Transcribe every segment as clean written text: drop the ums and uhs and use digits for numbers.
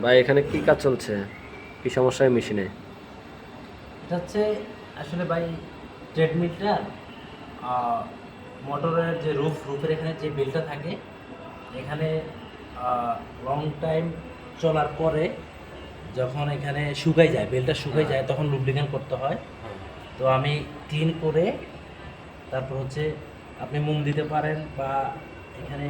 ভাই এখানে কি কাজ চলছে? কি সমস্যা এই মেশিনে? এটা হচ্ছে আসলে ভাই ট্রেডমিলটা মোটরের যে রুফের এখানে যে বেলটা থাকে এখানে লং টাইম চলার পরে যখন এখানে শুকাই যায় বেলটা শুকাই যায় তখন লুব্রিকেন্ট করতে হয়। তো আমি ক্লিন করে তারপর হচ্ছে আপনি মোম দিতে পারেন বা এখানে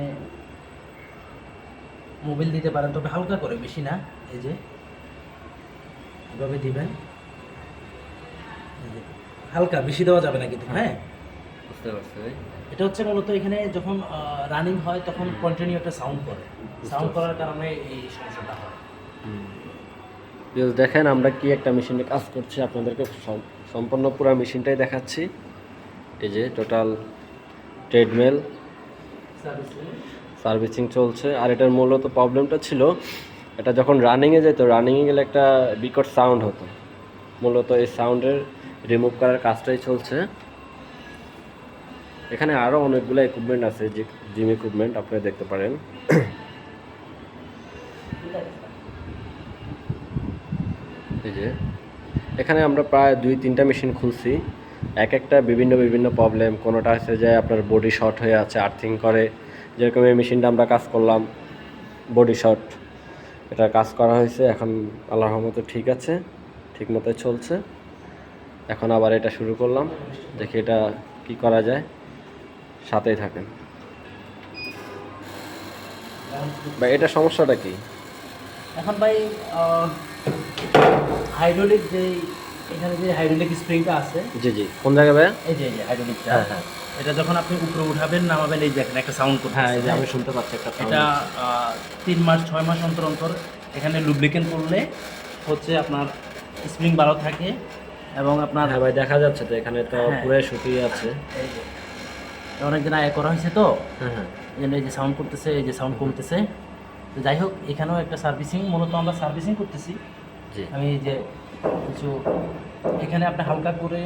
মোবিল দিতে পারেন, তবে হালকা করে, বেশি না। এই যে এভাবে দিবেন, এই যে হালকা, বেশি দেওয়া যাবে না কিন্তু। হ্যাঁ, বুঝতে পারছি ভাই। এটা হচ্ছে মূলত এখানে যখন রানিং হয় তখন কন্টিনিউ একটা সাউন্ড করে, সাউন্ড করার কারণে এই সমস্যাটা হয়। দেখেন আমরা কি একটা মেশিনে কাজ করছি, আপনাদেরকে সম্পূর্ণ পুরো মেশিনটাই দেখাচ্ছি। এই যে টোটাল ট্রেডমিল সার্ভিসিং চলছে। আর এটার মূলত প্রবলেমটা ছিল, এটা যখন রানিংয়ে যেত, রানিংয়ে গেলে একটা বিকট সাউন্ড হতো। মূলত এই সাউন্ডের রিমুভ করার কাজটাই চলছে। এখানে আরও অনেকগুলো ইকুইপমেন্ট আছে, যে জিম ইকুইপমেন্ট আপনারা দেখতে পারেন। এই যে এখানে আমরা প্রায় 2-3টা মেশিন খুলছি, এক একটা বিভিন্ন বিভিন্ন প্রবলেম। কোনোটা হচ্ছে যে আপনার বডি শর্ট হয়ে আছে, আর্থিং করে। যেরকম এই মেশিনটা আমরা কাজ করলাম, বডি শর্ট, এটা কাজ করা হয়েছে। এখন আল্লাহর রহমতে ঠিক আছে, ঠিক মতো চলছে। এখন আবার এটা শুরু করলাম, দেখি এটা কি করা যায়। সাথেই থাকেন ভাই। এটা সমস্যাটা কি? এখন ভাই হাইড্রোলিক যে এখানে যে হাইড্রোলিক স্প্রিংটা আছে, জি জি, কোন জায়গায় ভাই? এই যে হাইড্রোলিকটা, হ্যাঁ হ্যাঁ এটা যখন আপনি উপরে উঠাবেন নামাবেন, এই দেখেন একটা সাউন্ড করতে। হ্যাঁ, এই যে আমি শুনতে পাচ্ছি একটা sound। এটা 3 মাস 6 মাস অন্তর অন্তর এখানে লুব্রিকেন্ট করলে হচ্ছে আপনার স্প্রিং ভালো থাকে এবং আপনার হ্যাঁ ভাই, দেখা যাচ্ছে তো এখানে তো হ্যাঁ। পুরো শুকিয়ে আছে। এই যে অনেকদিন আগে করা হয়েছে তো, হ্যাঁ হ্যাঁ এই জন্য এই যে সাউন্ড করতেছে, এই যে সাউন্ড কমতেছে। তো যাই হোক, এখানেও একটা সার্ভিসিং, মূলত আমরা সার্ভিসিং করতেছি। জি আমি এই যে কিছু এখানে আপনি হালকা করে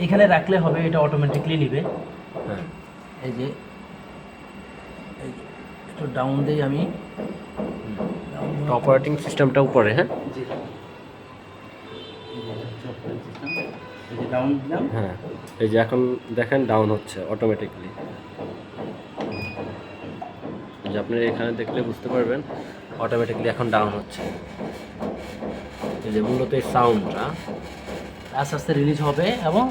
এখানে রাখলে হবে, এটা অটোমেটিকলি নিবে। হ্যাঁ। এই যে একটু ডাউন দিই আমি, অপারেটিং সিস্টেমটা উপরে, হ্যাঁ জি, এই যে হচ্ছে অপারেটিং সিস্টেম, এই যে ডাউন দিলাম। হ্যাঁ। এই যে এখন দেখেন ডাউন হচ্ছে অটোমেটিকলি। যে আপনি এখানে দেখলে বুঝতে পারবেন, অটোমেটিকলি এখন ডাউন হচ্ছে। এই যে মূলত এই সাউন্ডটা আস্তে আস্তে রিলিজ হবে এবং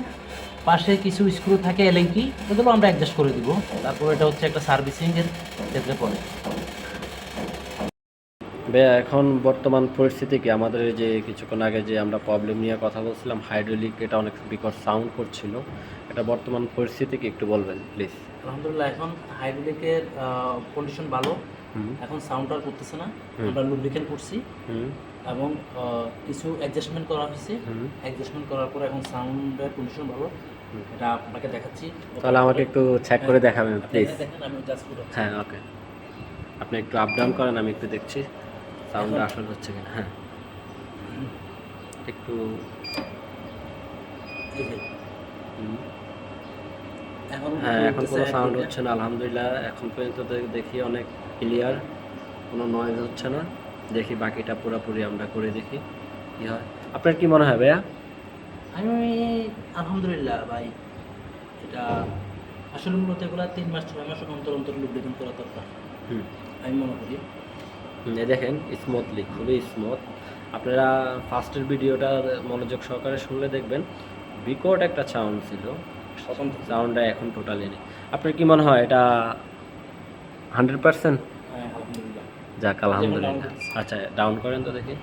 পাশে কিছু স্ক্রু থাকে এলেঙ্কি, এগুলো আমরা অ্যাডজাস্ট করে দিব। তারপর এটা হচ্ছে একটা সার্ভিসিংয়ের ক্ষেত্রে পড়ে। ভাইয়া এখন বর্তমান পরিস্থিতি কি? আমাদের এই যে কিছুক্ষণ আগে যে আমরা প্রবলেম নিয়ে কথা বলছিলাম, হাইড্রোলিক, এটা অনেক বিকট সাউন্ড করছিল। এটা বর্তমান পরিস্থিতি কি একটু বলবেন প্লিজ? আলহামদুলিল্লাহ, এখন হাইড্রোলিকের কন্ডিশন ভালো, হুম এখন সাউন্ড আর করতেছে না। হুম আমরা লুব্রিকেন্ট করছি হুম এবং কিছু অ্যাডজাস্টমেন্ট করা হয়েছে। হুম অ্যাডজাস্টমেন্ট করার পর এখন সাউন্ডের কন্ডিশন ভালো। হুম। এটা আপনাকে দেখাচ্ছি। তাহলে আমাকে একটু চেক করে দেখাবেন আপনি প্লিজ। এখানে দেখেন, আমি জাস্ট করে হ্যাঁ ওকে, আপনি একটু আপ ডাউন করেন, আমি একটু দেখছি সাউন্ডটা এখন আসলে হচ্ছে কিনা। হ্যাঁ একটু। এই যে হুম। এখন হ্যাঁ, এখন উঠতেছে কোনো এক সাউন্ড দুইটা। হচ্ছে না আলহামদুলিল্লাহ। এখন পর্যন্ত দেখি অনেক ক্লিয়ার, কোনো নয়েজ হচ্ছে না। দেখি বাকিটা পুরোপুরি আমরা করে দেখি কি হয়। আপনার কি মনে হয় ভাইয়া? আমি আলহামদুলিল্লাহ ভাই, এটা আসলে মূলত এগুলো 3 মাস 6 মাস অন্তর অন্তর লুব্রিকেন্ট করা দরকার, হুম আমি মনে করি। এই দেখেন স্মুথলি, খুবই স্মুথ। আপনারা ফার্স্টের ভিডিওটার মনোযোগ সহকারে শুনলে দেখবেন বিকট একটা সাউন্ড ছিল, সাউন্ডটা এখন টোটালি নেই। আপনার কি মনে হয় এটা 100%? হ্যাঁ, আলহামদুলিল্লাহ। যাক যেমন ডাউন আলহামদুলিল্লাহ। করতেছে। আচ্ছা ডাউন করেন তো দেখি।